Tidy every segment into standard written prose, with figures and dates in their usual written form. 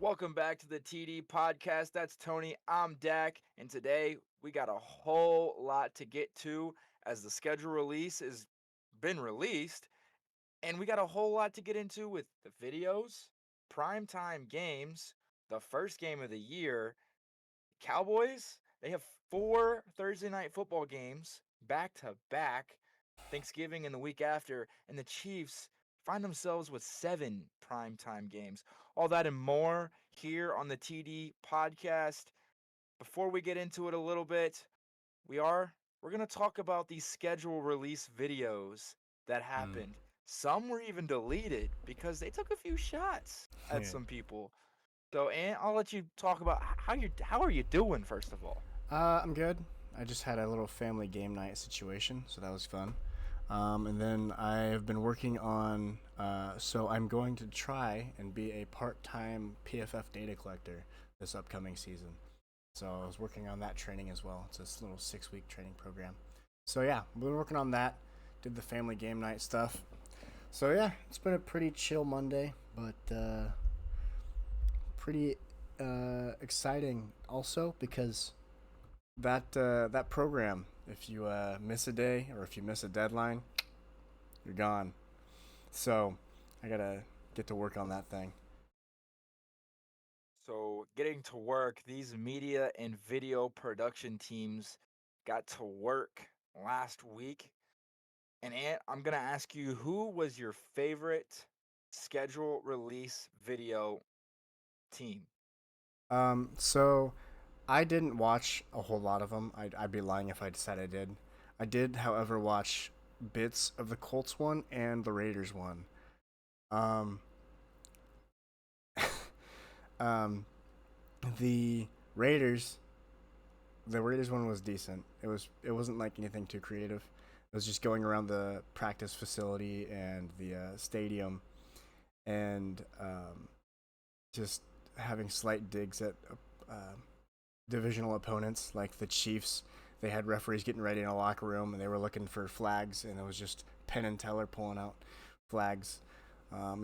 Welcome back to the TD podcast. That's Tony. I'm Dak, and today we got a whole lot to get to as the schedule release has been released, and we got a whole lot to get into with the videos, primetime games, the first game of the year. Cowboys, they have four Thursday night football games back to back, Thanksgiving and the week after, and the Chiefs find themselves with seven primetime games. All that and more here on the TD podcast. Before we get into it a little bit, we're going to talk about these schedule release videos that Mm, happened. Some were even deleted because they took a few shots at yeah. some people. So, and I'll let you talk about how are you doing first of all. I'm good. I just had a little family game night situation, so that was fun. And then I've been working on, so I'm going to try and be a part-time PFF data collector this upcoming season. So I was working on that training as well. It's this little 6-week training program. So yeah, we've been working on that. Did the family game night stuff. So yeah, it's been a pretty chill Monday, but pretty exciting also because that program, if you miss a day or if you miss a deadline, you're gone. So I gotta get to work on that thing. So, getting to work, these media and video production teams got to work last week. And Ant, I'm going to ask you who was your favorite schedule release video team? So I didn't watch a whole lot of them. I'd be lying if I said I did. I did, however, watch bits of the Colts one and the Raiders one. Um, um, the Raiders, the Raiders one was decent. It wasn't like anything too creative. It was just going around the practice facility and the stadium and just having slight digs at uh, divisional opponents like the Chiefs. They had referees getting ready in a locker room and they were looking for flags, and it was just Penn and Teller pulling out flags.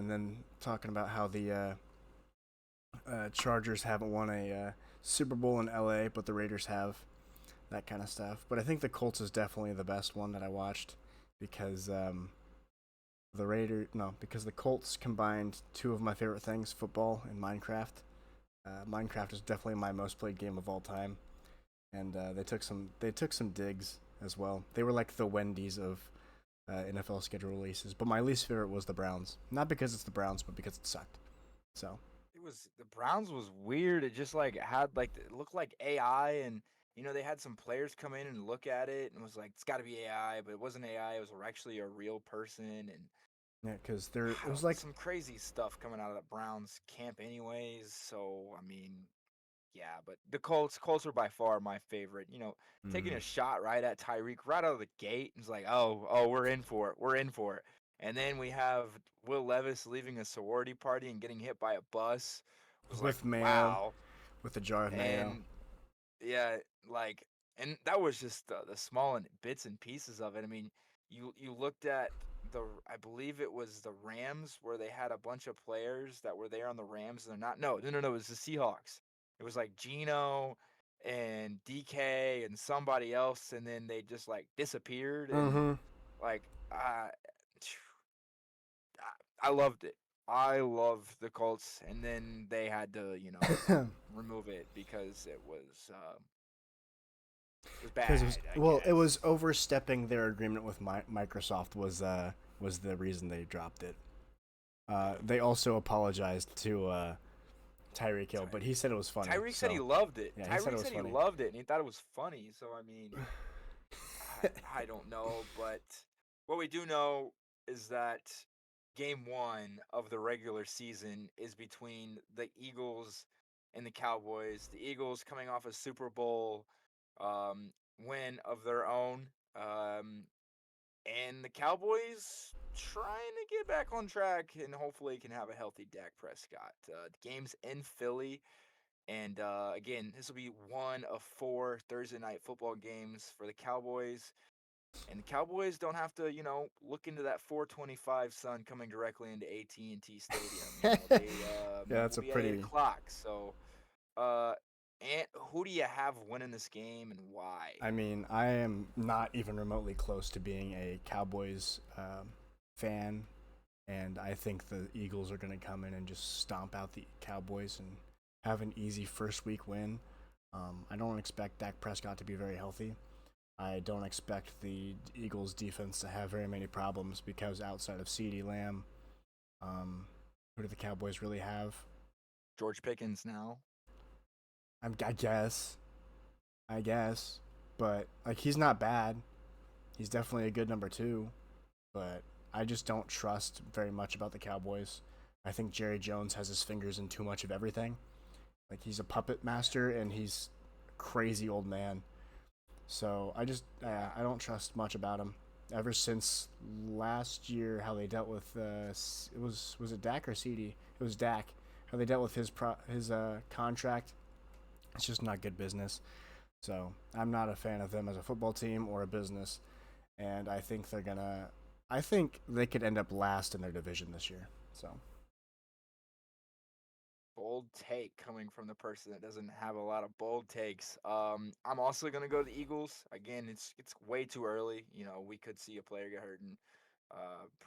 And then talking about how the Chargers haven't won a Super Bowl in LA, but the Raiders have. That kind of stuff. But I think the Colts is definitely the best one that I watched because because the Colts combined two of my favorite things, football and Minecraft. Minecraft is definitely my most played game of all time, and they took some digs as well. They were like the Wendy's of NFL schedule releases. But my least favorite was the Browns, not because it's the Browns, but because it sucked. So It was the Browns was weird. It just like had like it looked like AI, and they had some players come in and look at it and was like it's got to be AI, but it wasn't AI. It was actually a real person, and yeah, because I it was don't like some crazy stuff coming out of the Browns camp anyways. So I mean, yeah, but the Colts were by far my favorite. Taking mm, a shot right at Tyreek right out of the gate. It's like, oh, we're in for it. We're in for it. And then we have Will Levis leaving a sorority party and getting hit by a bus. It was like, with mayo, wow. with a jar of mayo. And yeah, like, and that was just the small and bits and pieces of it. I mean, you looked at I believe it was the Rams where they had a bunch of players that were there on the Rams. And they're not. No, no, no, no. It was the Seahawks. It was like Gino and DK and somebody else, and then they just like disappeared. And Mm-hmm. like, I loved it. I loved the Colts, and then they had to, remove it because it was Because bad, I it was guess. overstepping their agreement with Microsoft was the reason they dropped it. They also apologized to Tyreek Hill, but he Tyreek. said it was funny. Tyreek said he So loved it. yeah, he said it Tyreek was said he funny. loved it, and he thought it was funny. So I mean, I don't know, but what we do know is that game one of the regular season is between the Eagles and the Cowboys. The Eagles coming off a Super Bowl um, win of their own. And the Cowboys trying to get back on track and hopefully can have a healthy Dak Prescott. The game's in Philly. And again, this will be one of four Thursday night football games for the Cowboys. And the Cowboys don't have to, look into that 425 sun coming directly into AT&T Stadium. They Yeah, that's will a be at 8 pretty. o'clock. So, uh, and who do you have winning this game and why? I mean, I am not even remotely close to being a Cowboys fan, and I think the Eagles are going to come in and just stomp out the Cowboys and have an easy first week win. I don't expect Dak Prescott to be very healthy. I don't expect the Eagles defense to have very many problems because outside of CeeDee Lamb, um, who do the Cowboys really have? George Pickens now. I guess, I guess, but like he's not bad. He's definitely a good number two, but I just don't trust very much about the Cowboys. I think Jerry Jones has his fingers in too much of everything. Like he's a puppet master and he's a crazy old man. So Yeah. I don't trust much about him. Ever since last year, how they dealt with was it Dak or CD? It was Dak. How they dealt with his contract. It's just not good business. So I'm not a fan of them as a football team or a business, and I think they're gonna. I think they could end up last in their division this year. So Bold take coming from the person that doesn't have a lot of bold takes. I'm also gonna go the Eagles. Again, it's way too early. We could see a player get hurt in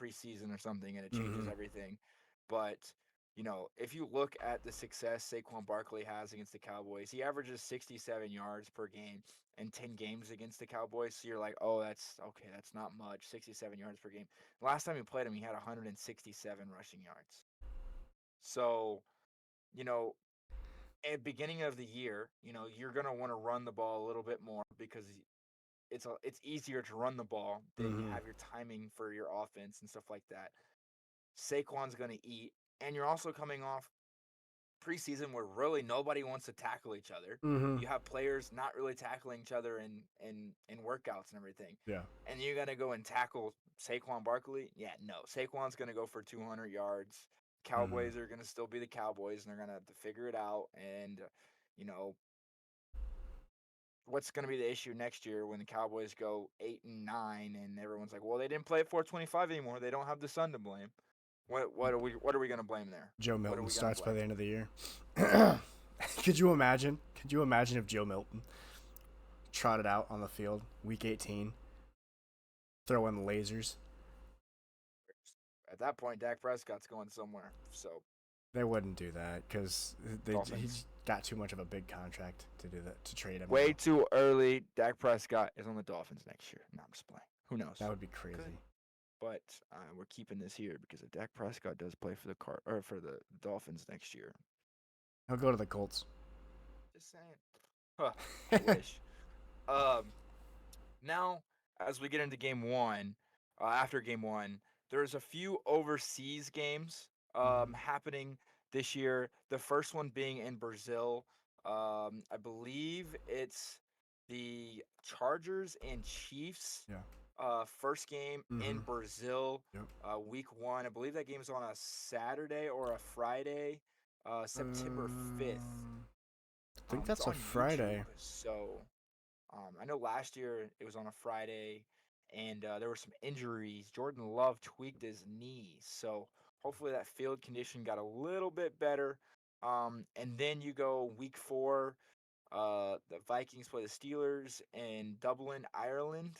preseason or something, and it changes mm-hmm. everything. But if you look at the success Saquon Barkley has against the Cowboys, he averages 67 yards per game in 10 games against the Cowboys. So you're like, oh, that's okay. That's not much. 67 yards per game. Last time he played him, he had 167 rushing yards. So you know, at beginning of the year, you're gonna want to run the ball a little bit more because it's easier to run the ball. Then you Mm-hmm. have your timing for your offense and stuff like that. Saquon's gonna eat, and you're also coming off preseason where really nobody wants to tackle each other. Mm-hmm. You have players not really tackling each other in workouts and everything. Yeah. And you're gonna go and tackle Saquon Barkley? Yeah, no. Saquon's gonna go for 200 yards. Mm-hmm. Cowboys are gonna still be the Cowboys, and they're gonna have to figure it out. And you know what's gonna be the issue next year when the Cowboys go 8-9, and everyone's like, well, they didn't play at 425 anymore. They don't have the sun to blame. What are we gonna blame there? Joe What are Milton we gonna starts by blame? the end of the year. Could you imagine? Could you imagine if Joe Milton trotted out on the field week 18, throwing lasers? At that point, Dak Prescott's going somewhere. So They wouldn't do that because Dolphins. he's got too much of a big contract to do that to trade him Way now. too early. Dak Prescott is on the Dolphins next year. No, I'm just playing. Who That knows? would be Could, crazy. but we're keeping this here because if Dak Prescott does play for the for the Dolphins next year, He'll go to the Colts. just saying. Huh, I wish. Um, Now as we get into game one, after game one, there's a few overseas games Mm-hmm. happening this year. The first one being in Brazil. I believe it's the Chargers and Chiefs. Yeah. First game in Mm-hmm. Brazil, Yep. week one. I believe that game's on a Saturday or a Friday, September 5th. I think It's that's a on YouTube. Friday. So I know last year it was on a Friday, and there were some injuries. Jordan Love tweaked his knee, so hopefully that field condition got a little bit better. And then you go week four. The Vikings play the Steelers in Dublin, Ireland.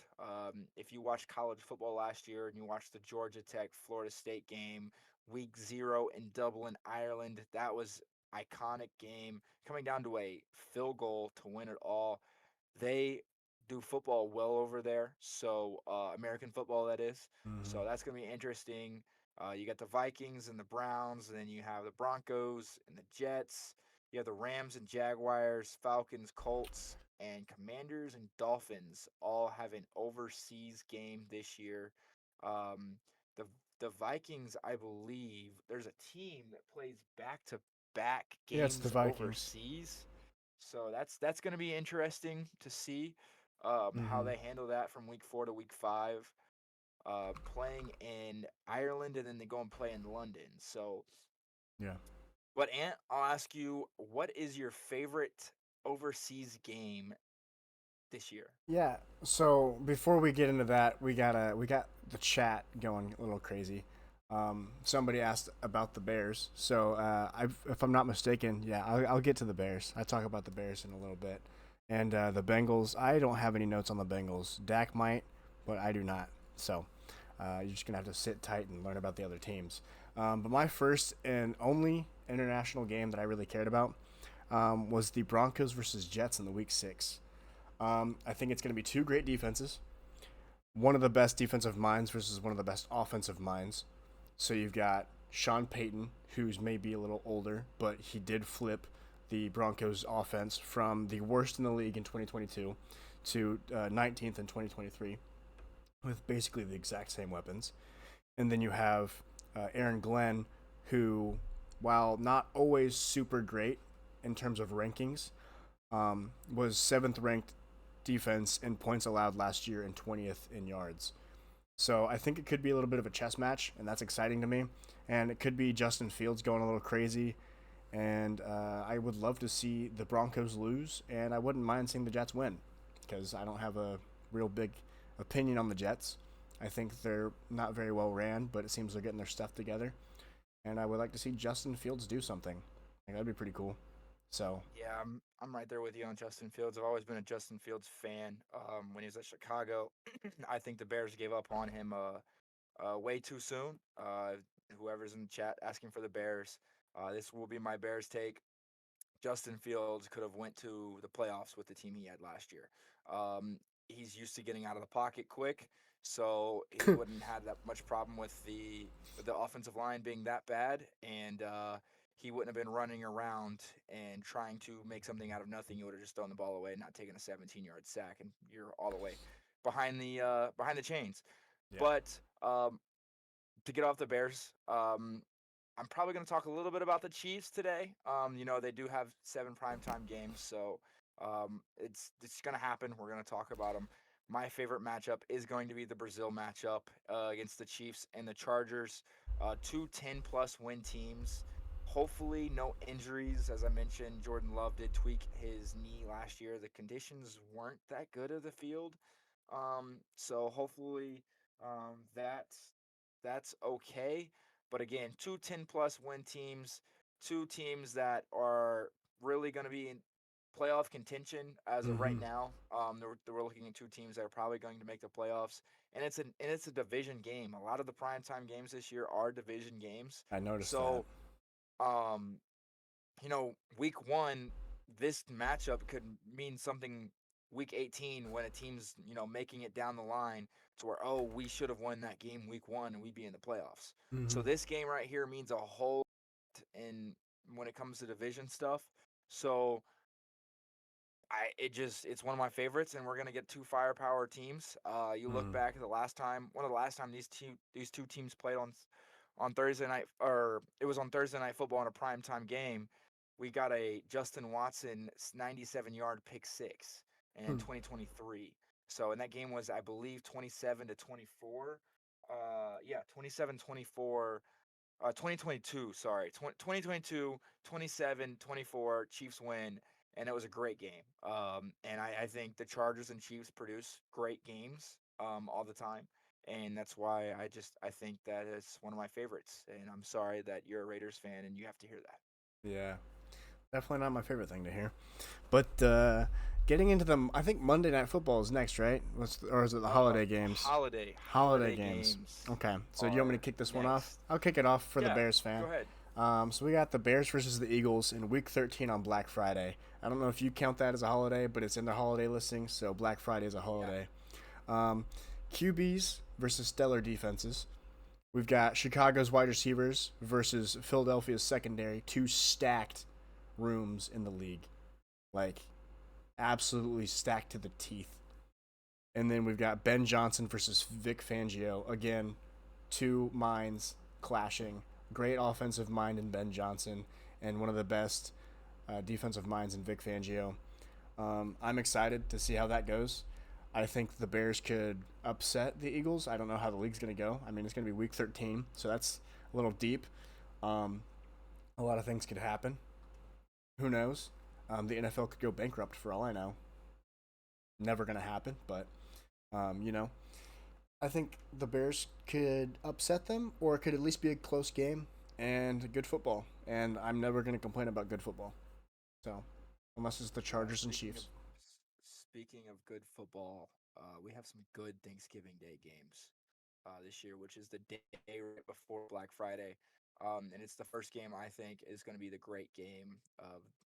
If you watched college football last year and you watched the Georgia Tech Florida State game, week zero in Dublin, Ireland, that was iconic game coming down to a field goal to win it all. They do football well over there, so American football that is. Mm-hmm. So that's gonna be interesting. You got the Vikings and the Browns, and then you have the Broncos and the Jets. You have the Rams and Jaguars, Falcons, Colts, and Commanders and Dolphins all have an overseas game this year. Um, the the Vikings, I believe, there's a team that plays back to back Yeah, it's the games Vikings. overseas. So that's going to be interesting to see how Mm-hmm. they handle that from week four to week five. Playing in Ireland and then they go and play in London. So, Yeah. but Ant, I'll ask you, what is your favorite overseas game this year. Yeah. So before we get into that, we got the chat going a little crazy. Somebody asked about the Bears. So if I'm not mistaken, yeah, I'll get to the Bears. I talk about the Bears in a little bit, and the Bengals. I don't have any notes on the Bengals. Dak might, but I do not. So you're just gonna have to sit tight and learn about the other teams. But my first and only international game that I really cared about was the Broncos versus Jets in the Week 6. I think it's going to be two great defenses. One of the best defensive minds versus one of the best offensive minds. So you've got Sean Payton, who's maybe a little older, but he did flip the Broncos offense from the worst in the league in 2022 to 19th in 2023 with basically the exact same weapons. And then you have Aaron Glenn, who, while not always super great in terms of rankings, was seventh ranked defense in points allowed last year and 20th in yards. So I think it could be a little bit of a chess match, and that's exciting to me. And it could be Justin Fields going a little crazy. And I would love to see the Broncos lose, and I wouldn't mind seeing the Jets win because I don't have a real big opinion on the Jets. I think they're not very well ran, but it seems they're getting their stuff together. And I would like to see Justin Fields do something. Like, that'd be pretty cool. So, Yeah, I'm right there with you on Justin Fields. I've always been a Justin Fields fan. When he was at Chicago, I think the Bears gave up on him way too soon. Whoever's in the chat asking for the Bears, this will be my Bears take. Justin Fields could have went to the playoffs with the team he had last year. He's used to getting out of the pocket quick, so he wouldn't have that much problem with the offensive line being that bad, and he wouldn't have been running around and trying to make something out of nothing. He would have just thrown the ball away, and not taken a 17-yard sack, and you're all the way behind the chains. yeah. But to get off the Bears, I'm probably going to talk a little bit about the Chiefs today. They do have 7 primetime games, so it's going to happen. We're going to talk about them. My favorite matchup is going to be the Brazil matchup against the Chiefs and the Chargers. Two 10-plus win teams. Hopefully, no injuries. As I mentioned, Jordan Love did tweak his knee last year. The conditions weren't that good of the field. So hopefully that's okay. But again, two 10-plus win teams, two teams that are really going to be in playoff contention as of right Mm-hmm. now. We're looking at two teams that are probably going to make the playoffs, and it's a division game. A lot of the primetime games this year are division games. I noticed that. So, um, week one, this matchup could mean something week 18 when a team's, making it down the line to where, oh, we should have won that game week one and we'd be in the playoffs. Mm-hmm. So this game right here means a whole lot in when it comes to division stuff. So it's one of my favorites, and we're gonna get two firepower teams. You look Mm-hmm. back at one of the last time these two teams played on Thursday night, or it was on Thursday night football in a primetime game. We got a Justin Watson 97-yard pick six in 2023. So, and that game was, I believe, 27-24. Yeah, 27-24. 2022, sorry. 2022, 27-24, Chiefs win, and it was a great game. And I think the Chargers and Chiefs produce great games all the time. And that's why I think that it's one of my favorites. And I'm sorry that you're a Raiders fan and you have to hear that. Yeah. Definitely not my favorite thing to hear. But getting into the, I think Monday Night Football is next, right? Or is it the holiday games? Holiday Holiday games. games Okay. So do you want me to are kick this one off? next. I'll kick it off for the Yeah, Bears go fan. ahead. So we got the Bears versus the Eagles in Week 13 on Black Friday. I don't know if you count that as a holiday, but it's in the holiday listing, so Black Friday is a Yeah. holiday. Um, QBs versus stellar defenses. We've got Chicago's wide receivers versus Philadelphia's secondary. Two stacked rooms in the league. Like, absolutely stacked to the teeth. And then we've got Ben Johnson versus Vic Fangio. Again, two minds clashing. Great offensive mind in Ben Johnson, and one of the best defensive minds in Vic Fangio. I'm excited to see how that goes. I think the Bears could upset the Eagles. I don't know how the league's going to go. I mean, it's going to be Week 13, so that's a little deep. Um, a lot of things could happen. Who knows? The NFL could go bankrupt for all I know. never gonna happen. But you know, I think the Bears could upset them, or it could at least be a close game and good football. And I'm never gonna complain about good football. So unless it's the Yeah, Chargers and Chiefs. speaking of good football, we have some good Thanksgiving Day games this year, which is the day right before Black Friday. And it's the first game I think is going to be the great game.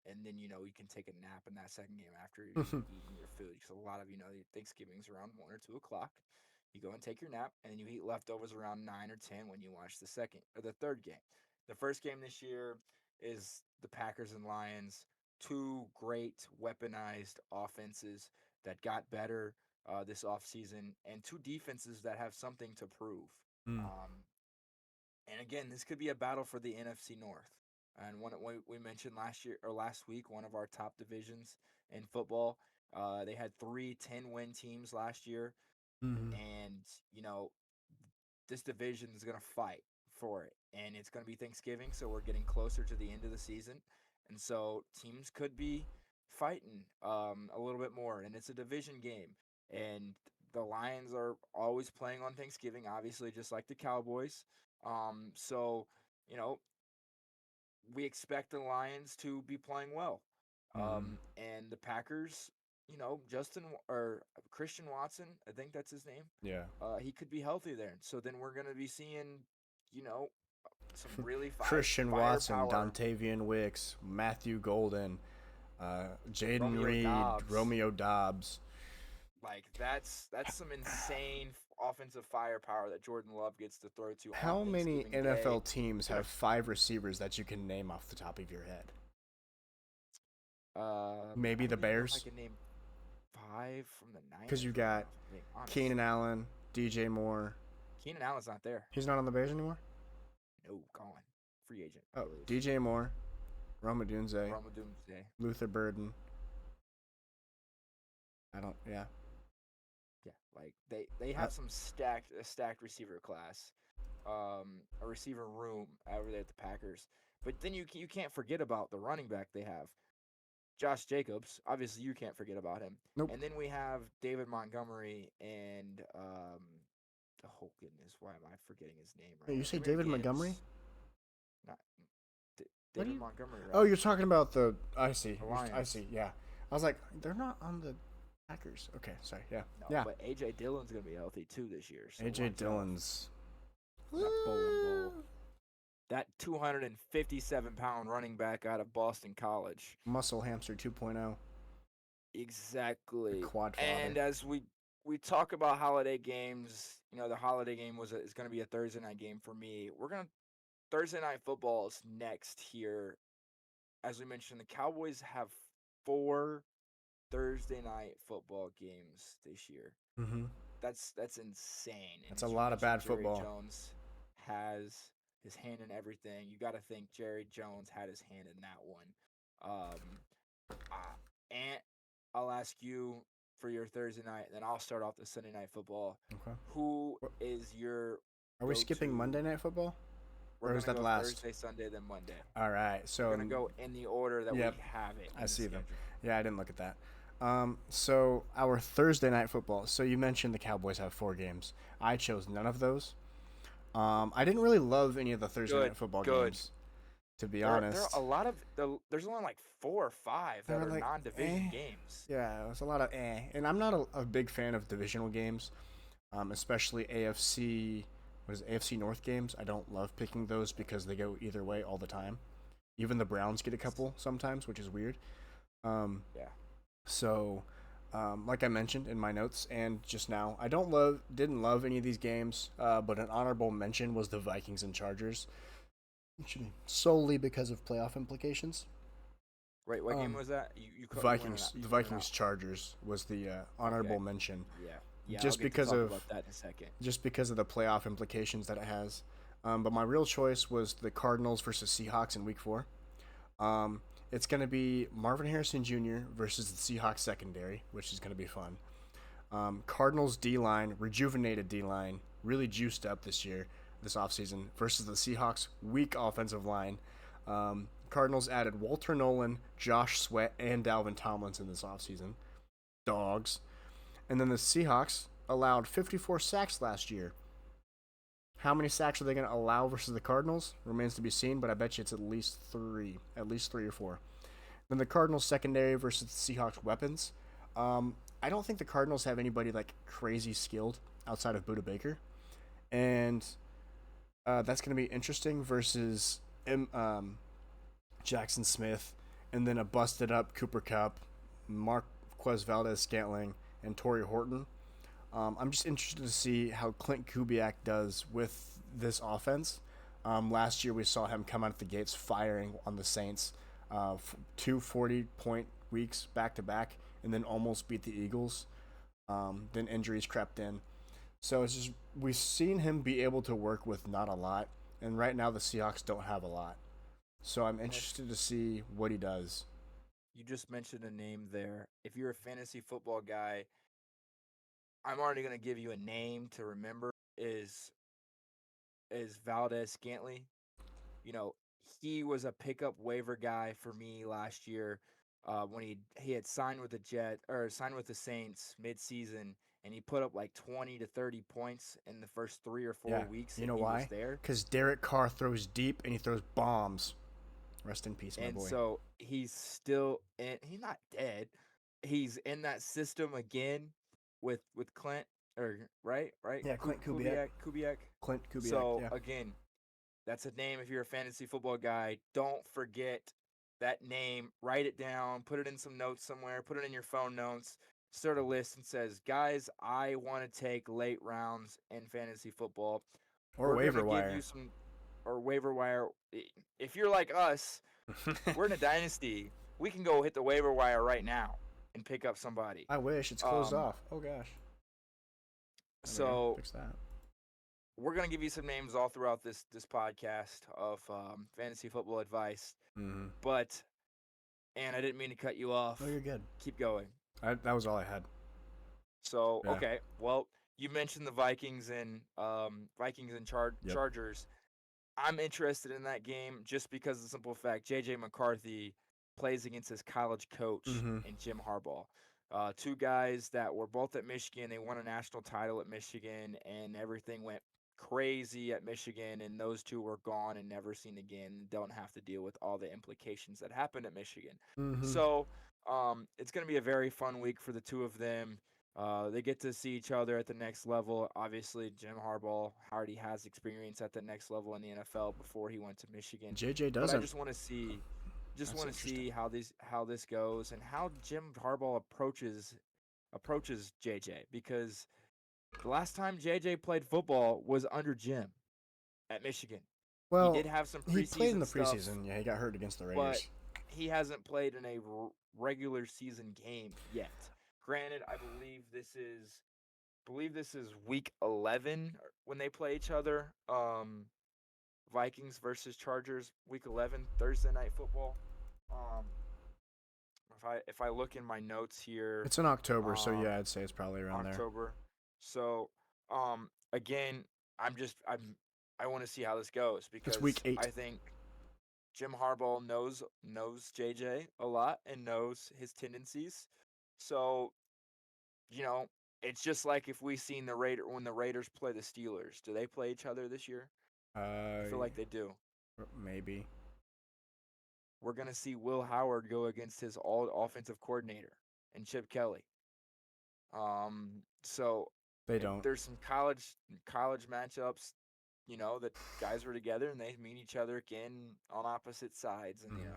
And then you can take a nap in that second game after you've eaten your food. Because a lot of Thanksgiving's around 1 or 2 o'clock. You go and take your nap, and then you eat leftovers around 9 or 10 when you watch the second or the third game. The first game this year is the Packers and Lions, two great weaponized offenses that got better this offseason, and two defenses that have something to prove. Mm. Um, and again, this could be a battle for the NFC North. And one we mentioned last week, one of our top divisions in football. They had 3 10-win teams last year, Mm-hmm. and this division is going to fight for it, and it's going to be Thanksgiving, so we're getting closer to the end of the season, and so teams could be fighting a little bit more, and it's a division game, and the Lions are always playing on Thanksgiving, obviously, just like the Cowboys. So you know we expect the Lions to be playing well, Mm-hmm. and the Packers. Justin or Christian Watson, I think that's his name. Yeah. He could be healthy there. So then we're gonna be seeing, you know, some really Christian Watson, firepower. Dontavian Wicks, Matthew Golden, Jaden Romeo Reed, Dobbs, Romeo Dobbs. like that's some insane offensive firepower that Jordan Love gets to throw to on How many Thanksgiving Day. NFL teams have 5 receivers that you can name off the top of your head? I Maybe the don't even know if I Bears, can name five from the because you Niners right now. got If I'm being honest, Keenan Allen, DJ Moore. Keenan Allen's not there. He's not on the Bears anymore. No, gone, free agent, I Oh, believe. DJ Moore, Roma Dunze, Roma Doomsday. Luther Burden. I don't. Yeah. Yeah, like they Uh, have some stacked receiver class, a receiver room over there at the Packers. But then you can't forget about the running back they have, Josh Jacobs. Obviously, you can't forget about him. nope. And then we have David Montgomery and oh goodness, why am I forgetting his name Hey, right you now? say Too many David Montgomery? games. Not What do David you? Montgomery, Oh, right? you're talking about the. I see. The I Lions. see. Yeah. I was like, they're not on the Packers. Okay. Sorry. Yeah. No, Yeah. but AJ Dillon's gonna be healthy too this year. So AJ watch out. Dillon's. That bowling ball. That 257-pound running back out of Boston College. Muscle Hamster 2.0. Exactly. Quad father. And as we talk about holiday games, the holiday game is going to be a Thursday night game for me. Thursday night football is next here. As we mentioned, the Cowboys have 4 Thursday night football games this year. Mm-hmm. That's insane. And That's a as you lot of bad mentioned, Jerry football. Jones has his hand in everything. You got to think Jerry Jones had his hand in that one. And I'll ask you for your Thursday night, and then I'll start off the Sunday night football. Okay. Who is your Are we skipping Monday Night Football? We're Or is gonna that go last? Thursday, Sunday, then Monday. All right. So We're gonna go in the order that Yep. we have it. I see them. Yeah, I didn't look at that. So our Thursday night football. So you mentioned the Cowboys have 4 games. I chose none of those. I didn't really love any of the Thursday night football games, to be honest. There are a lot of there's only like 4 or 5 that are like, non-division games. Yeah, it was a lot of and I'm not a big fan of divisional games, especially AFC. What is it, AFC North games? I don't love picking those because they go either way all the time. Even the Browns get a couple sometimes, which is weird. Yeah. So, like I mentioned in my notes and just now, didn't love any of these games. But an honorable mention was the Vikings and Chargers. Solely because of playoff implications. Right, what game was that? You The Vikings Chargers was the honorable mention. Yeah. Just I'll get because to talk of about that in a second. Just because of the playoff implications that it has. But my real choice was the Cardinals versus Seahawks in Week 4. It's going to be Marvin Harrison Jr. versus the Seahawks secondary, which is going to be fun. Cardinals D-line, rejuvenated D-line, really juiced up this offseason, versus the Seahawks weak offensive line. Cardinals added Walter Nolan, Josh Sweat, and Dalvin Tomlinson this offseason. Dogs. And then the Seahawks allowed 54 sacks last year. How many sacks are they going to allow versus the Cardinals? Remains to be seen, but I bet you it's at least three or four. Then the Cardinals secondary versus the Seahawks weapons. I don't think the Cardinals have anybody like crazy skilled outside of Buda Baker, and that's going to be interesting versus Jackson Smith, and then a busted up Cooper Kupp, Marquez Valdez-Scantling, and Torrey Horton. I'm just interested to see how Clint Kubiak does with this offense. Last year we saw him come out of the gates firing on the Saints, two 40-point weeks back to back, and then almost beat the Eagles. Then injuries crept in. So it's just we've seen him be able to work with not a lot, and right now the Seahawks don't have a lot. So I'm interested to see what he does. You just mentioned a name there. If you're a fantasy football guy, I'm already going to give you a name to remember is Valdez Scantling. You know, he was a pickup waiver guy for me last year when he had signed with the Saints midseason, and he put up like 20 to 30 points in the first 3 or 4 weeks You that know he was why? there. Because Derek Carr throws deep and he throws bombs. Rest in peace, my And boy. so he's still he's not dead. He's in that system again with Clint or right Yeah, Clint Kubiak. Kubiak. Clint Kubiak, So yeah. again, that's a name if you're a fantasy football guy. Don't forget that name. Write it down. Put it in some notes somewhere. Put it in your phone notes. Start a list and says, guys, I want to take late rounds in fantasy football. Or We're gonna waiver give you wire. some or waiver wire. If you're like us, we're in a dynasty. We can go hit the waiver wire right now and pick up somebody. I wish it's closed Um, off. Oh gosh. There we go. so Fix that. we're gonna give you some names all throughout this podcast of fantasy football advice. Mm-hmm. But and I didn't mean to cut you off. Oh, you're good. Keep going. That was all I had. So Yeah. okay, well you mentioned the Vikings and Yep. Chargers. I'm interested in that game just because of the simple fact J.J. McCarthy plays against his college coach Mm-hmm. and Jim Harbaugh. Two guys that were both at Michigan. They won a national title at Michigan, and everything went crazy at Michigan, and those two were gone and never seen again. Don't have to deal with all the implications that happened at Michigan. Mm-hmm. So it's going to be a very fun week for the two of them. They get to see each other at the next level. Obviously, Jim Harbaugh already has experience at the next level in the NFL before he went to Michigan. JJ But I doesn't. just want to see, That's interesting. how this goes and how Jim Harbaugh approaches JJ, because the last time JJ played football was under Jim at Michigan. He Well, did have some he played in preseason the stuff, preseason. Yeah, he got hurt against the but Raiders. he hasn't played in a regular season game yet. Granted, I believe this is week 11 when they play each other. Vikings versus Chargers, week 11, Thursday night football. Um, if I look in my notes here, It's in October, so um, yeah, I'd say it's probably around there. October. So, again, I want to see how this goes It's because week 8. I think Jim Harbaugh knows JJ a lot and knows his tendencies. So, you know, it's just like if we seen when the Raiders play the Steelers. Do they play each other this year? I feel like they do. Maybe We're gonna see Will Howard go against his all offensive coordinator and Chip Kelly. So they and don't. there's some college matchups, that guys were together and they meet each other again on opposite sides in the Mhm.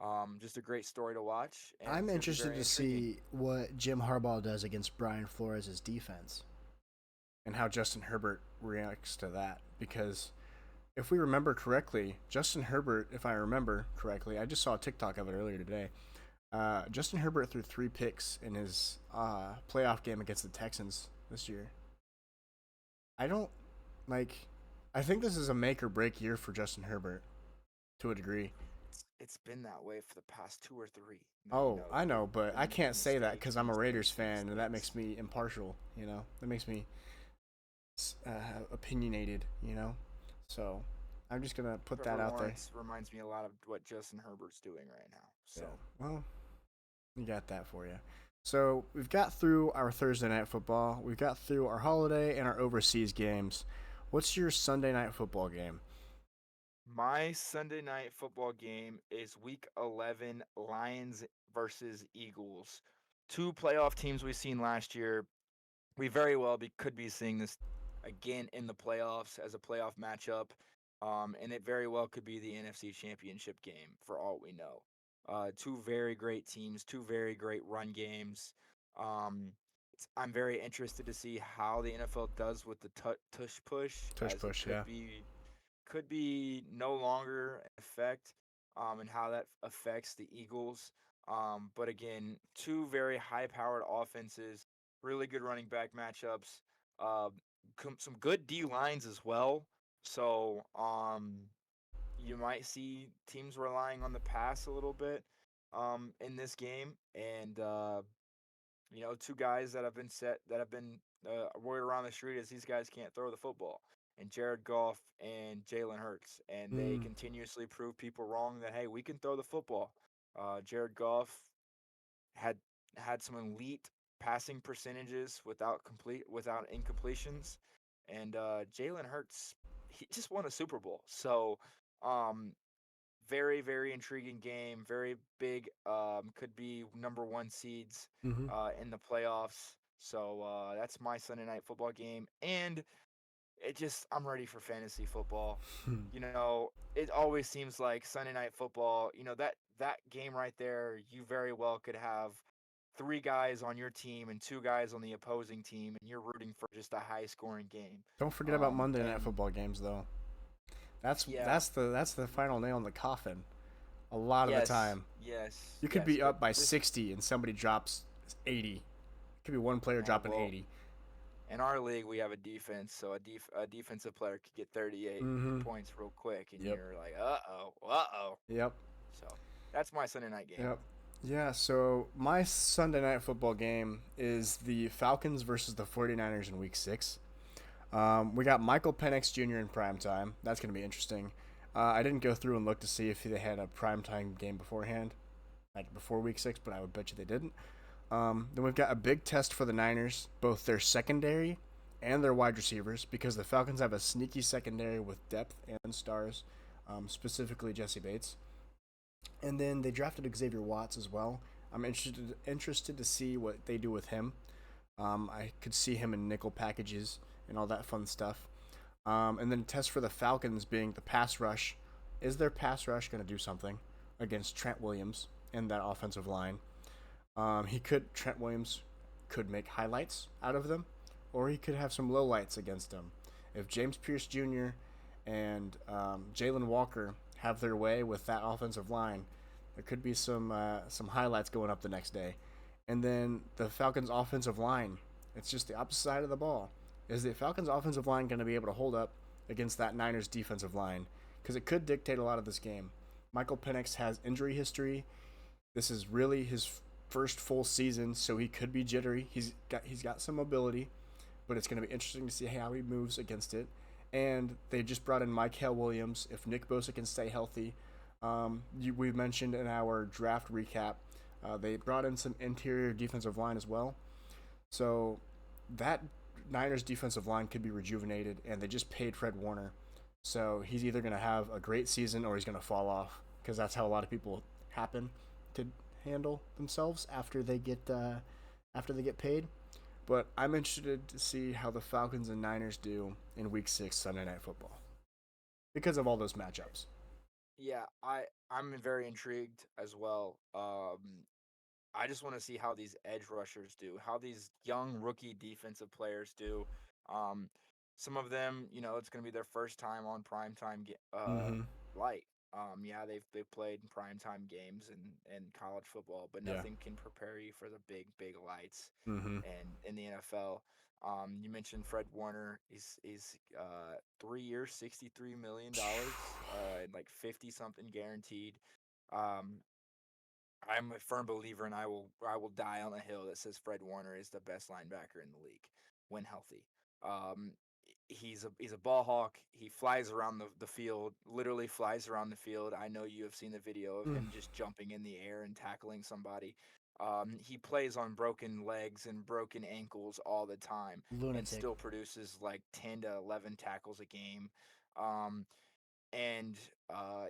NFL. Just a great story to watch, and I'm it's gonna be interested very to intriguing. see what Jim Harbaugh does against Brian Flores' defense and how Justin Herbert reacts to that. Because if we remember correctly, Justin Herbert, if I remember correctly, I just saw a TikTok of it earlier today. Justin Herbert threw 3 picks in his playoff game against the Texans this year. I don't like. I think this is a make or break year for Justin Herbert to a degree. It's been that way for the past 2 or 3. No, Oh, no, I they've know, but been I making can't say that mistakes, because I'm a Raiders mistakes, fan, and that mistakes. makes me impartial. That makes me opinionated. So I'm just gonna put that Trevor out there. Lawrence reminds me a lot of what Justin Herbert's doing right now. Yeah. So Well, you got that for you. So we've got through our Thursday night football, we've got through our holiday and our overseas games. What's your Sunday night football game? My Sunday night football game is Week 11 Lions versus Eagles. Two playoff teams we've seen last year. We very well could be seeing this again in the playoffs as a playoff matchup. And it very well could be the NFC Championship game for all we know. Two very great teams, two very great run games. Um, I'm very interested to see how the NFL does with the tush push, Tush as it push, yeah. could be no longer in effect, and how that affects the Eagles. But again, two very high-powered offenses, really good running back matchups, uh, some good D lines as well. So you might see teams relying on the pass a little bit in this game, and two guys that have been word around the street is these guys can't throw the football, and Jared Goff and Jalen Hurts, and they Mm, continuously prove people wrong that hey, we can throw the football. Jared Goff had had some elite passing percentages without incompletions, and Jalen Hurts, he just won a Super Bowl. So um, very, very intriguing game. Very big. Could be number one seeds mm-hmm. in the playoffs. So that's my Sunday night football game, and I'm ready for fantasy football. It always seems like Sunday night football. That game right there. You very well could have three guys on your team and two guys on the opposing team, and you're rooting for just a high scoring game. Don't forget about Monday night And football games though. That's yeah, that's the that's the final nail in the coffin. A lot of the yes, time, yes, you could yes. be But up by this, 60 and somebody drops 80. It could be one player and dropping well, 80. in our league, we have a defense, so a defensive player could get 38 Mm-hmm. points real quick, and Yep. you're like, uh oh. Yep. So that's my Sunday night game. Yep. Yeah, so my Sunday night football game is the Falcons versus the 49ers in week 6. We got Michael Penix Jr. in prime time. That's going to be interesting. I didn't go through and look to see if they had a primetime game beforehand, like before week 6, but I would bet you they didn't. Then we've got a big test for the Niners, both their secondary and their wide receivers, because the Falcons have a sneaky secondary with depth and stars, specifically Jesse Bates. And then they drafted Xavier Watts as well. I'm interested to see what they do with him. I could see him in nickel packages and all that fun stuff. And then test for the Falcons being the pass rush. Is their pass rush going to do something against Trent Williams and that offensive line? Trent Williams could make highlights out of them, or he could have some lowlights against them. If James Pierce Jr. and Jalen Walker have their way with that offensive line, there could be some highlights going up the next day. And then the Falcons' offensive line, it's just the opposite side of the ball. Is the Falcons' offensive line going to be able to hold up against that Niners' defensive line? Because it could dictate a lot of this game. Michael Penix has injury history. This is really his first full season, so he could be jittery. He's got some mobility, but it's going to be interesting to see how he moves against it. And they just brought in Mikael Williams. If Nick Bosa can stay healthy, we mentioned in our draft recap, they brought in some interior defensive line as well. So that Niners defensive line could be rejuvenated, and they just paid Fred Warner. So he's either going to have a great season or he's going to fall off, because that's how a lot of people happen to handle themselves after they get paid. But I'm interested to see how the Falcons and Niners do in Week 6 Sunday Night Football because of all those matchups. Yeah, I'm very intrigued as well. I just want to see how these edge rushers do, how these young rookie defensive players do. Um, some of them, it's going to be their first time on primetime Mm-hmm. light. Yeah, they've played in primetime games and college football, but Yeah. nothing can prepare you for the big lights Mm-hmm. and in the NFL. You mentioned Fred Warner. He's 3 years, $63 million, and like 50 something guaranteed. Um, I'm a firm believer, and I will die on a hill that says Fred Warner is the best linebacker in the league when healthy. Um, he's a ball hawk. He flies around the field, literally flies around the field. I know you have seen the video of Mm. him just jumping in the air and tackling somebody. He plays on broken legs and broken ankles all the time, and Lunatic. still produces like 10 to 11 tackles a game. Um, and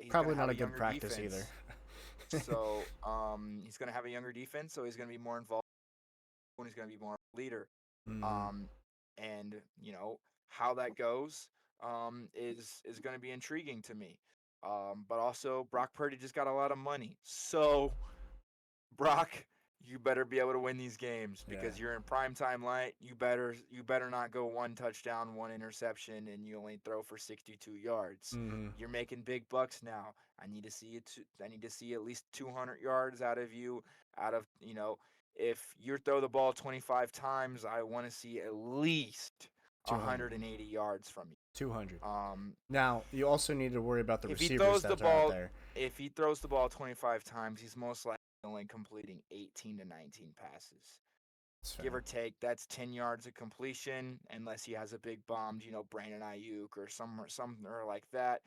he's going Probably to have not a a good younger practice either. defense. So he's going to have a younger defense, so he's going to be more involved and he's going to be more of a leader. Mm, Um, and how that goes is going to be intriguing to me. But also Brock Purdy just got a lot of money, so Brock, you better be able to win these games yeah. because you're in prime time light. You better not go one touchdown, one interception, and you only throw for 62 yards. Hmm. You're making big bucks now. I need to see it. I need to see at least 200 yards out of you. Out of if you throw the ball 25 times, I want to see at least 200. 180 yards from you. 200. Um, Now, you also need to worry about the if he receivers throws the that are out ball, there. if he throws the ball 25 times, he's most likely only completing 18 to 19 passes. That's Give or fair. take, that's 10 yards of completion, unless he has a big bomb, Brandon Ayuk or some or like that.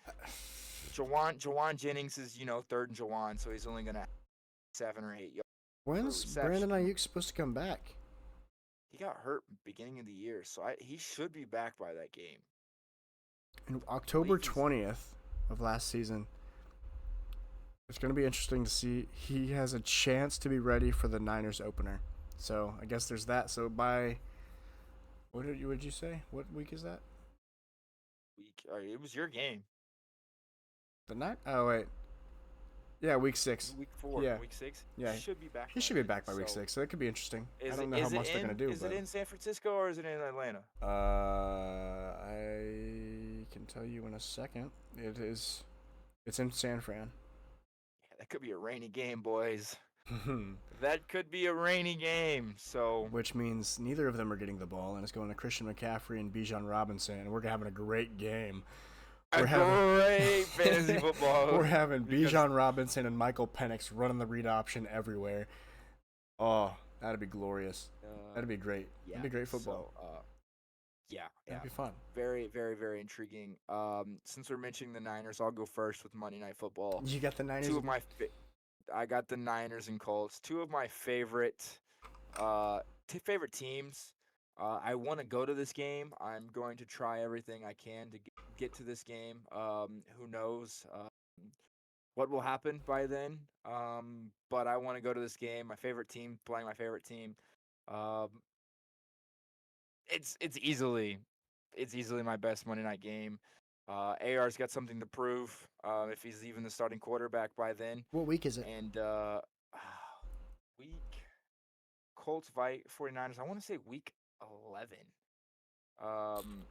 Jawan Jennings is, third and Jawan, so he's only gonna have 7 or 8 yards per When's reception. Brandon Ayuk supposed to come back? He got hurt beginning of the year, so he should be back by that game. In I October believe he's 20th of last season. It's going to be interesting to see. He has a chance to be ready for the Niners opener. So I guess there's that. So by what did you say? What week is that? week. It was your game. The night? Oh wait, yeah, week 6. Week 4, Yeah, week 6. He yeah. should be back He by should be then. back by week So 6. So that could be interesting. I is don't it know how is it much they're in gonna do, is it but in San Francisco or is it in Atlanta? I can tell you in a second. It is. It's in San Fran. Yeah, that could be a rainy game, boys. That could be a rainy game. So Which means neither of them are getting the ball, and it's going to Christian McCaffrey and Bijan Robinson, and we're having a great game. a We're having great fantasy football we're having because Bijan Robinson and Michael Penix running the read option everywhere. Oh, that'd be glorious. That'd be great. yeah. That'd be great football. So yeah, That'd be fun. very very very intriguing. Since we're mentioning the Niners, I'll go first with Monday Night Football. You got the Niners. Two of my I got the Niners and Colts. Two of my favorite favorite teams. I want to go to this game. I'm going to try everything I can to get to this game. Who knows what will happen by then? But I want to go to this game. My favorite team playing my favorite team. Um, it's easily my best Monday night game. AR's got something to prove if he's even the starting quarterback by then. What week is it? And week Colts fight 49ers. I want to say week 11. Um,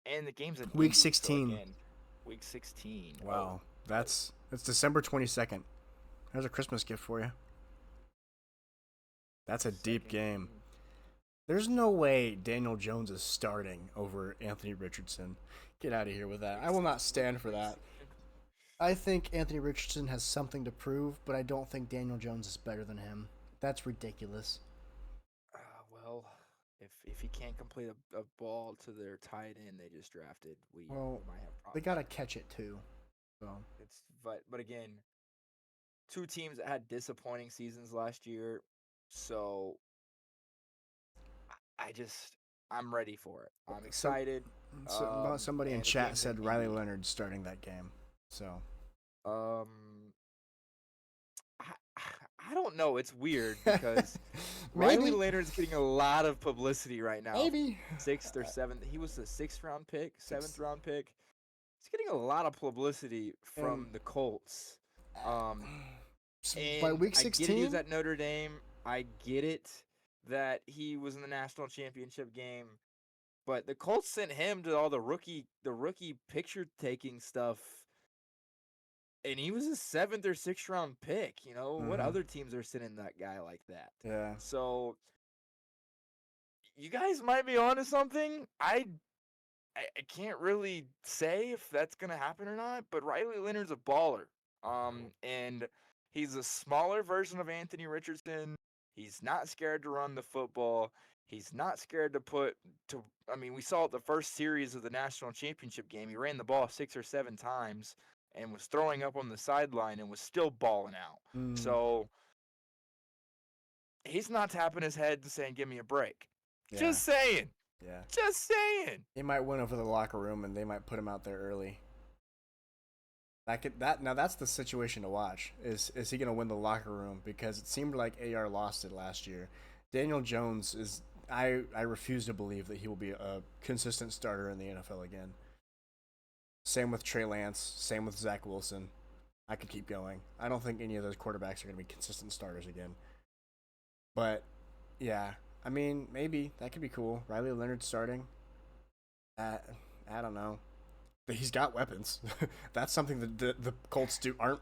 and the game's in Week Indy, so 16. again, week 16. Wow, that's December 22nd. There's a Christmas gift for you. That's a deep game. There's no way Daniel Jones is starting over Anthony Richardson. Get out of here with that. I will not stand for that. I think Anthony Richardson has something to prove, but I don't think Daniel Jones is better than him. That's ridiculous. Well, if he can't complete a ball to their tight end they just drafted, we might have problems. They gotta catch it too. So but again, two teams that had disappointing seasons last year, so I'm ready for it. I'm excited. Somebody in and the chat game's said in Riley Indy. Leonard's starting that game. So Um, I don't know. It's weird because Riley Leonard's getting a lot of publicity right now. Maybe 6th or 7th. He was the 6th round pick, 7th round pick. He's getting a lot of publicity from the Colts. And by week I get it, he 16, was at Notre Dame. I get it that he was in the national championship game, but the Colts sent him to all the rookie picture taking stuff, and he was a 7th or 6th round pick. What other teams are sending that guy like that? Yeah. So you guys might be onto something. I can't really say if that's gonna happen or not, but Riley Leonard's a baller. And he's a smaller version of Anthony Richardson. He's not scared to run the football. He's not scared we saw it the first series of the national championship game. He ran the ball 6 or 7 times and was throwing up on the sideline and was still balling out. So he's not tapping his head and saying, "Give me a break." Yeah, Just saying. yeah. Just saying. He might win over the locker room, and they might put him out there early. Now that's the situation to watch. Is he going to win the locker room? Because it seemed like AR lost it last year. Daniel Jones is. I refuse to believe that he will be a consistent starter in the NFL again. Same with Trey Lance. Same with Zach Wilson. I could keep going. I don't think any of those quarterbacks are going to be consistent starters again. But yeah, I mean, maybe that could be cool. Riley Leonard starting. Uh, I don't know. But he's got weapons. That's something that the Colts aren't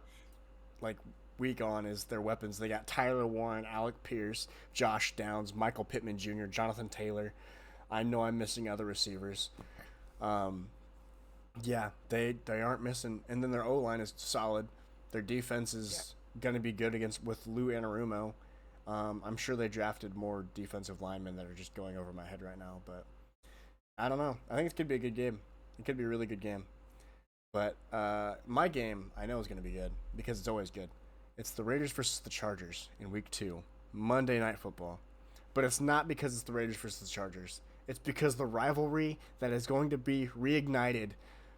like weak on is their weapons. They got Tyler Warren, Alec Pierce, Josh Downs, Michael Pittman Jr., Jonathan Taylor. I know I'm missing other receivers. Um, yeah, they aren't missing, and then their O line is solid. Their defense Yeah. is gonna be good against with Lou Anarumo. I'm sure they drafted more defensive linemen that are just going over my head right now, but I don't know. I think it could be a good game. It could be a really good game. But my game I know is going to be good because it's always good. It's the Raiders versus the Chargers in Week 2, Monday Night Football. But it's not because it's the Raiders versus the Chargers. It's because the rivalry that is going to be reignited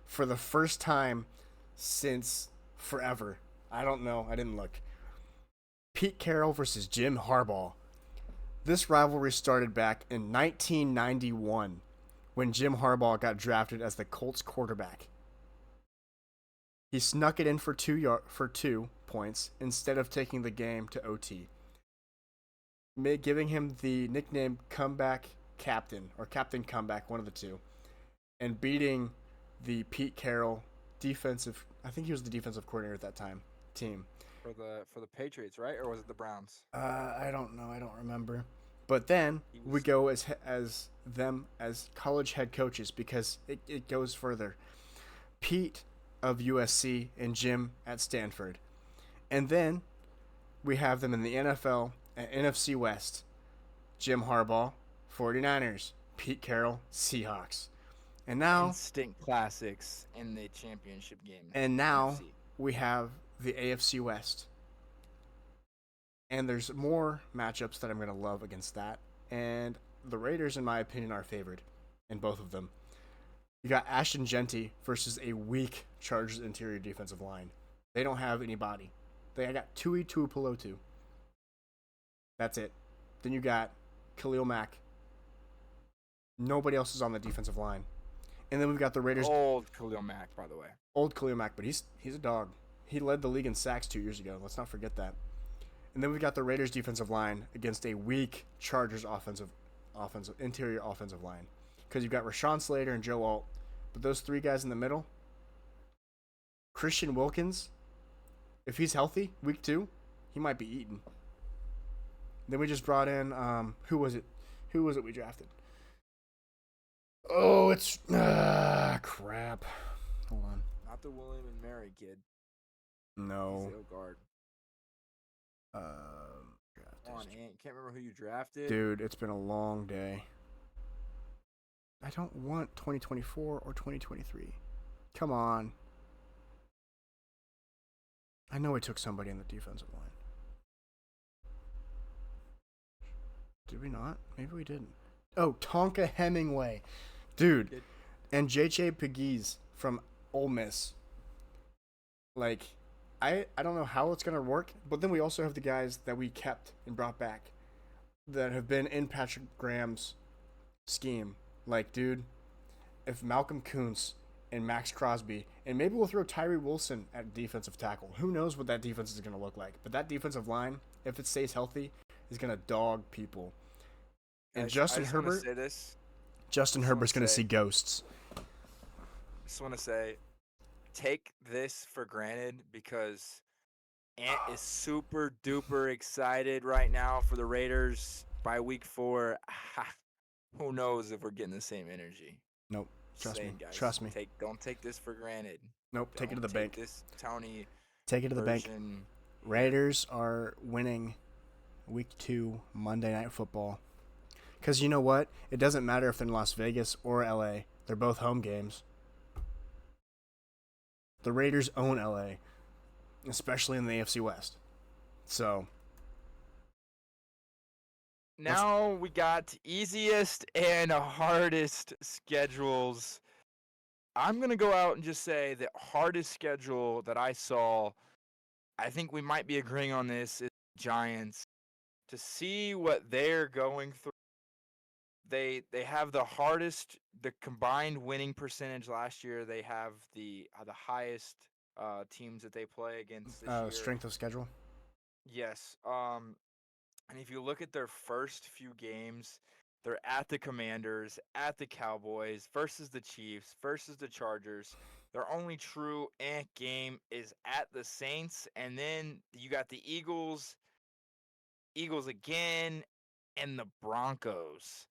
for the first time since forever. I don't know. I didn't look. Pete Carroll versus Jim Harbaugh. This rivalry started back in 1991 when Jim Harbaugh got drafted as the Colts quarterback. He snuck it in for 2 points instead of taking the game to OT, giving him the nickname Comeback Captain or Captain Comeback, one of the two, and beating the Pete Carroll defensive. I think he was the defensive coordinator at that time. Team. For the Patriots, right? Or was it the Browns? I don't know. I don't remember. But then He we was go as them as college head coaches because it goes further. Pete of USC and Jim at Stanford. And then we have them in the NFL at NFC West. Jim Harbaugh, 49ers. Pete Carroll, Seahawks. And now instant classics in the championship game. and now NFC. we have the AFC West. And there's more matchups that I'm going to love against that. And the Raiders, in my opinion, are favored in both of them. You got Ashton Genty versus a weak Chargers interior defensive line. They don't have any body. They got Tui Tuipulotu. That's it. Then you got Khalil Mack. Nobody else is on the defensive line. And then we've got the Raiders. Old Khalil Mack, by the way. Old Khalil Mack, but he's a dog. He led the league in sacks 2 years ago. Let's not forget that. And then we've got the Raiders defensive line against a weak Chargers interior offensive line. Because you've got Rashawn Slater and Joe Alt. But those three guys in the middle, Christian Wilkins, if he's healthy, week 2, he might be eaten. Then we just brought in, who was it? Who was it we drafted? Oh, it's, crap. Hold on. Not the William and Mary kid. No. He's the guard. Come on, Draft Ant. Can't remember who you drafted. Dude, it's been a long day. I don't want 2024 or 2023. Come on. I know we took somebody in the defensive line. Did we not? Maybe we didn't. Oh, Tonka Hemingway. Dude. And J.J. Pegues from Ole Miss. Like, I don't know how it's going to work, but then we also have the guys that we kept and brought back that have been in Patrick Graham's scheme. Like, dude, if Malcolm Kuntz and Max Crosby, and maybe we'll throw Tyree Wilson at defensive tackle. Who knows what that defense is going to look like? But that defensive line, if it stays healthy, is going to dog people. And Justin Herbert, Say this. Justin Herbert's going to see ghosts. I just want to say, take this for granted because Ant is super duper excited right now for the Raiders by week 4. Who knows if we're getting the same energy? Nope. Trust me. Guys, Trust me. Don't take this for granted. Nope. Take it to the bank. This Tony. Take it to the bank. Raiders are winning week 2 Monday Night Football. Because you know what? It doesn't matter if they're in Las Vegas or LA. They're both home games. The Raiders own LA, especially in the AFC West. So Let's. now we got easiest and hardest schedules. I'm gonna go out and just say the hardest schedule that I saw. I think we might be agreeing on this is Giants. To see what they're going through, they have the combined winning percentage last year. They have the highest teams that they play against this year. Strength of schedule. Yes. And if you look at their first few games, they're at the Commanders, at the Cowboys, versus the Chiefs, versus the Chargers. Their only true game is at the Saints, and then you got the Eagles again, and the Broncos.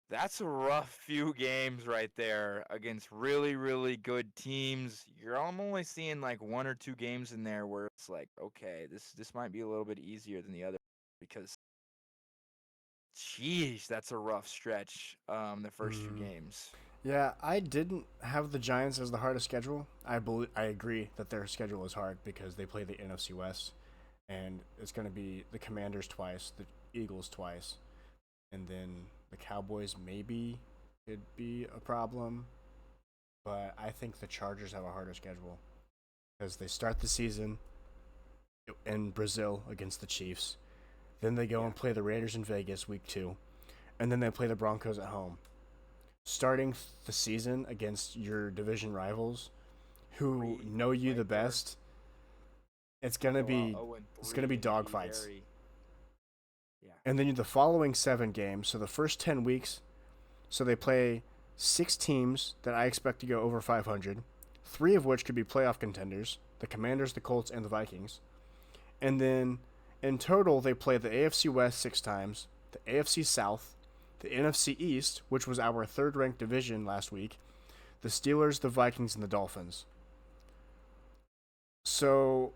That's a rough few games right there against really, really good teams. I'm only seeing like one or two games in there where it's like, okay, this might be a little bit easier than the other because, geez, that's a rough stretch. The first few Mm. games. Yeah, I didn't have the Giants as the hardest schedule. I agree that their schedule is hard because they play the NFC West, and it's going to be the Commanders twice, the Eagles twice, and then the Cowboys maybe could be a problem. But I think the Chargers have a harder schedule because they start the season in Brazil against the Chiefs. Then they go and play the Raiders in Vegas week 2, and then they play the Broncos at home. Starting the season against your division rivals who know you the best, it's gonna be dogfights. Yeah. And then the following 7 games, so the first 10 weeks, so they play 6 teams that I expect to go over 500, 3 of which could be playoff contenders: the Commanders, the Colts, and the Vikings. And then in total, they play the AFC West 6 times, the AFC South, the NFC East, which was our third-ranked division last week, the Steelers, the Vikings, and the Dolphins. So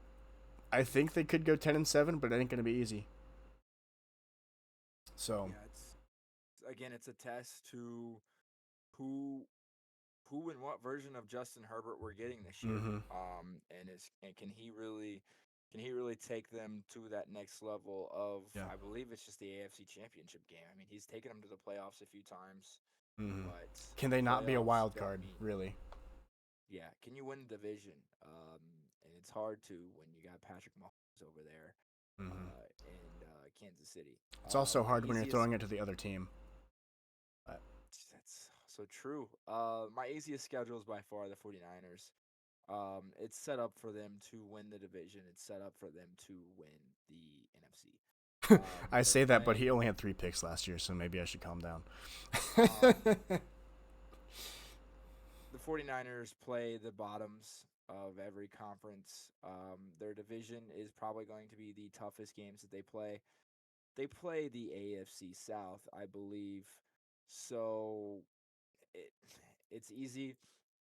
I think they could go 10-7, but it ain't gonna be easy. So Yeah, it's a test to who and what version of Justin Herbert we're getting this year. mm-hmm. And can he really take them to that next level of, Yeah. I believe it's just the AFC Championship game. I mean, he's taken them to the playoffs a few times, Mm-hmm. but Can they not be a playoffs wild don't card, mean, really? yeah, can you win the division? And it's hard to when you got Patrick Mahomes over there Mm-hmm. in Kansas City. It's also My hard when you're easiest throwing it to the other team. But That's so true. My easiest schedule is by far the 49ers. It's set up for them to win the division. It's set up for them to win the NFC. I They're say that, but he playing. only had 3 picks last year, so maybe I should calm down. Um, the 49ers play the bottoms of every conference. Their division is probably going to be the toughest games that they play. They play the AFC South, I believe. So it, it's easy.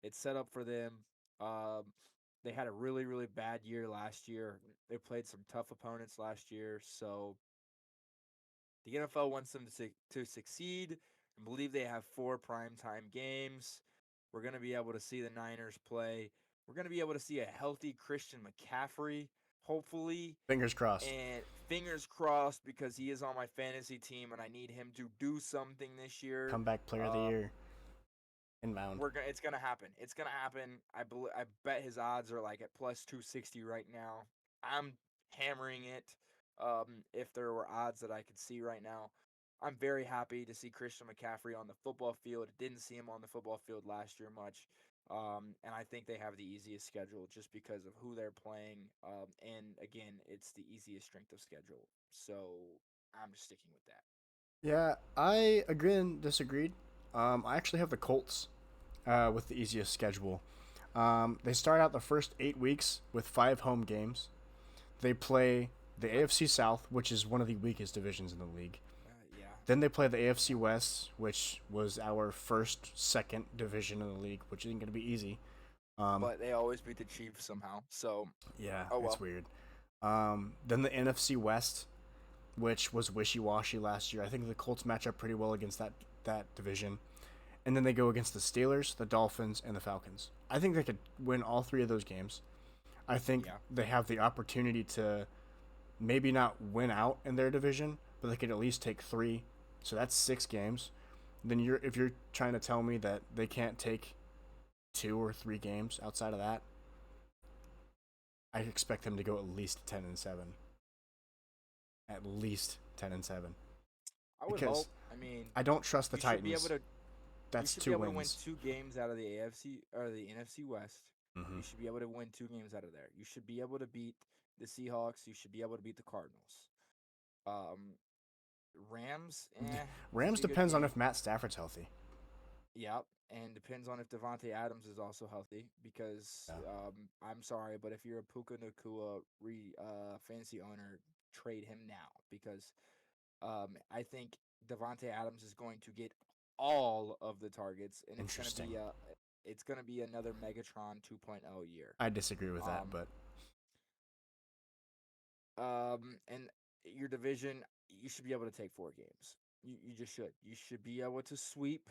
It's set up for them. Um, they had a really, really bad year last year. They played some tough opponents last year. So the NFL wants them to succeed and believe they have 4 primetime games. We're going to be able to see the Niners play. We're going to be able to see a healthy Christian McCaffrey, hopefully. Fingers crossed. And fingers crossed because he is on my fantasy team and I need him to do something this year. Comeback player of the year. Inbound. It's gonna happen. It's gonna happen. I bet his odds are like at plus 260 right now. I'm hammering it. If there were odds that I could see right now, I'm very happy to see Christian McCaffrey on the football field. Didn't see him on the football field last year much. And I think they have the easiest schedule just because of who they're playing. And again, it's the easiest strength of schedule. So I'm just sticking with that. Yeah, I again disagreed. I actually have the Colts with the easiest schedule. They start out the first 8 weeks with 5 home games. They play the AFC South, which is one of the weakest divisions in the league. Yeah. Then they play the AFC West, which was our second division in the league, which isn't going to be easy. But they always beat the Chiefs somehow. So Yeah, oh well. it's weird. Then the NFC West, which was wishy-washy last year. I think the Colts match up pretty well against that division. And then they go against the Steelers, the Dolphins, and the Falcons. I think they could win all 3 of those games. I think they have the opportunity to maybe not win out in their division, but they could at least take 3. So that's 6 games. Then if you're trying to tell me that they can't take 2 or 3 games outside of that, I expect them to go at least 10-7. At least 10-7. I would Because hope. I mean, I don't trust the you should be able Titans. to. You That's should be 2 able to win wins. 2 games out of the AFC or the NFC West. Mm-hmm. You should be able to win 2 games out of there. You should be able to beat the Seahawks. You should be able to beat the Cardinals. Um, Rams, should Rams be a good depends on game. if Matt Stafford's healthy. Yep, and depends on if Devontae Adams is also healthy. Because Yeah. I'm sorry, but if you're a Puka Nakua fantasy owner, trade him now because I think Devontae Adams is going to get all of the targets, and Interesting. it's gonna be another Megatron 2.0 year. I disagree with that, Um, but and your division, you should be able to take 4 games. You just should. You should be able to sweep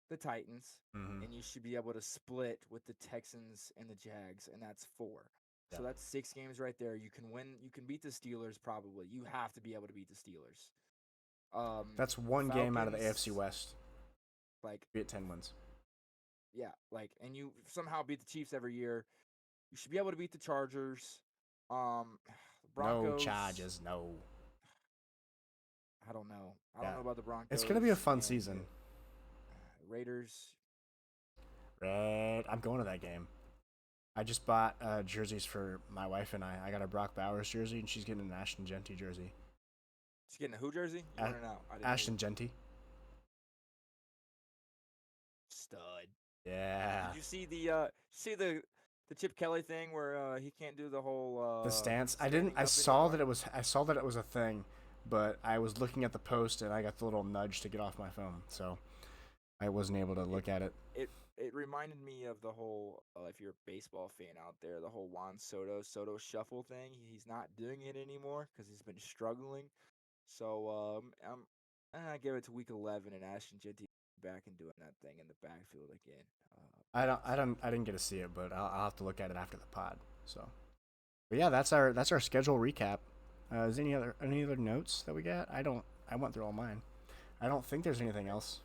the Titans, mm-hmm. and you should be able to split with the Texans and the Jags, and that's 4. Yeah. So that's 6 games right there. You can win. You can beat the Steelers probably. You have to be able to beat the Steelers. That's 1 game out of the Falcons, AFC West. like, Be at 10 wins. yeah, like, and you somehow beat the Chiefs every year. You should be able to beat the Chargers. Broncos. No Chargers, no. I don't know. I Yeah. don't know about the Broncos. It's gonna be a fun and season. Raiders. Red. I'm going to that game. I just bought jerseys for my wife and I. I got a Brock Bowers jersey, and she's getting an Ashton Genty jersey. She's getting a who jersey? You want to know? Ashton Genty. Stud. Yeah. Did you see the Chip Kelly thing where he can't do the whole The stance. I standing didn't. I up saw anymore? that it was. I saw that it was a thing, but I was looking at the post and I got the little nudge to get off my phone, so I wasn't able to look at it. It reminded me of the whole if you're a baseball fan out there, the whole Juan Soto shuffle thing. He's not doing it anymore because he's been struggling. So I give it to week 11 and Ashton Genty back and doing that thing in the backfield again. I didn't get to see it, but I'll have to look at it after the pod. So, but yeah, that's our schedule recap. Is there any other notes that we got? I went through all mine. I don't think there's anything else.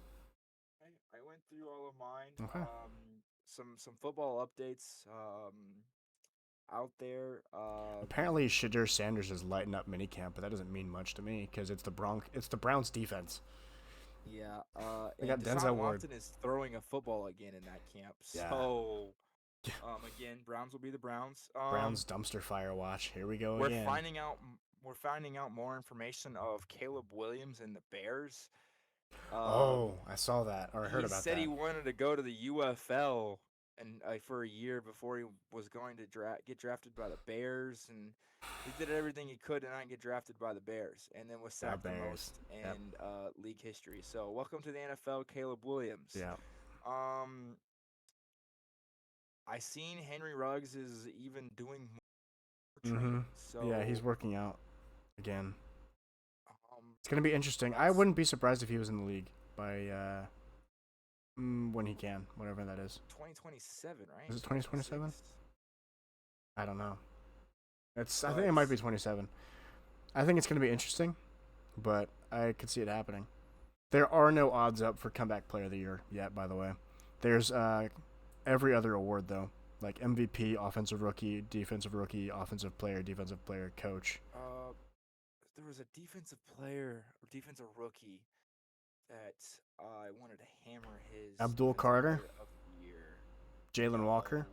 I went through all of mine. Okay. Some football updates out there. Apparently, Shadur Sanders is lighting up minicamp, but that doesn't mean much to me because it's the Browns defense. Yeah. They And got Denzel Deshaun Ward. Watson is throwing a football again in that camp. Yeah. So, again, Browns will be the Browns. Browns dumpster fire watch. Here we go We're again. We're finding out more information of Caleb Williams and the Bears. I saw that or I heard about that. He said he wanted to go to the UFL and for a year before he was going to get drafted by the Bears, and he did everything he could to not get drafted by the Bears, and then was sacked the most in league history. So welcome to the NFL, Caleb Williams. Yeah. I seen Henry Ruggs is even doing more training. So yeah, he's working out again. It's gonna be interesting. I wouldn't be surprised if he was in the league by when he can, whatever that is. 2027, right? Is it 2027? I don't know. I think it might be 27. I think it's gonna be interesting, but I could see it happening. There are no odds up for comeback player of the year yet, by the way. There's every other award though, like MVP, offensive rookie, defensive rookie, offensive player, coach. There was a defensive player or defensive rookie that I wanted to hammer his. Abdul Carter, Jalen Walker,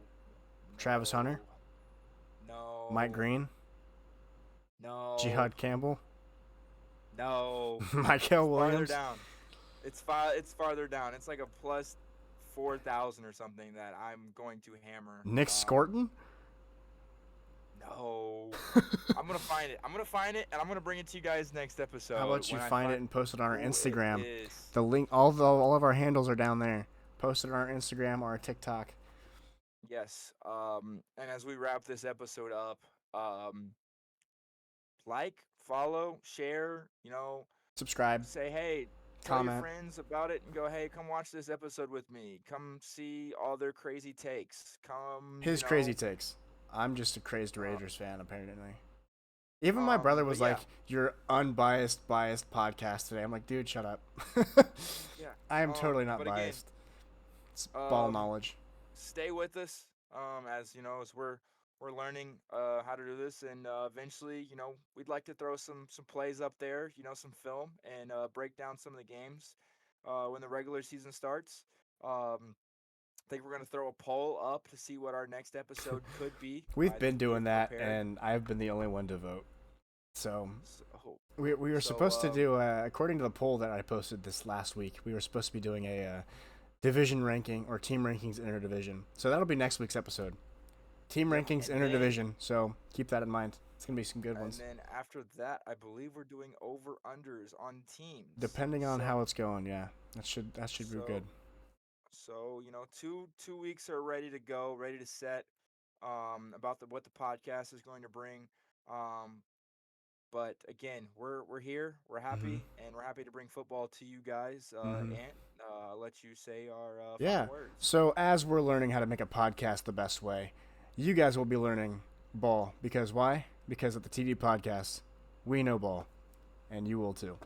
Travis Hunter, no, Mike Green, no, Jihad Campbell, no, Michael Williams. It's farther down. It's like a plus 4,000 or something that I'm going to hammer. Nick Scorton. No. I'm gonna find it, and I'm gonna bring it to you guys next episode. How about you find it and post it on our Instagram? Is. The link, all of our handles are down there. Post it on our Instagram or our TikTok. Yes. And as we wrap this episode up, like, follow, share, subscribe, say hey, tell your friends about it, and go, hey, come watch this episode with me. Come see all their crazy takes. Crazy takes. I'm just a crazed Raiders fan, apparently. Even my brother But was yeah, like, "Your unbiased, biased podcast today." I'm like, "Dude, shut up." yeah. I am totally not But again, biased. It's ball um, knowledge. stay with us. As you know, as we're learning how to do this, and eventually, we'd like to throw some plays up there, some film, and break down some of the games when the regular season starts. Um, I think we're gonna throw a poll up to see what our next episode could be. We've I been think we doing have that, prepared. and I've been the only one to vote. So So, we were so supposed to do, according to the poll that I posted this last week, we were supposed to be doing a division ranking or team rankings interdivision. So that'll be next week's episode. Team yep, rankings interdivision. So keep that in mind. It's gonna be some good and ones, then after that, I believe we're doing over unders on teams. depending on how So it's going. Yeah, that should be good. so two weeks are ready to go, ready to set about what the podcast is going to bring. Um, but again, we're here, we're Hmm. happy, and we're happy to bring football to you guys. Hmm. And I'll let you say our final Yeah. words. So as we're learning how to make a podcast the best way, you guys will be learning ball because why? Because at the TD podcast, we know ball, and you will too.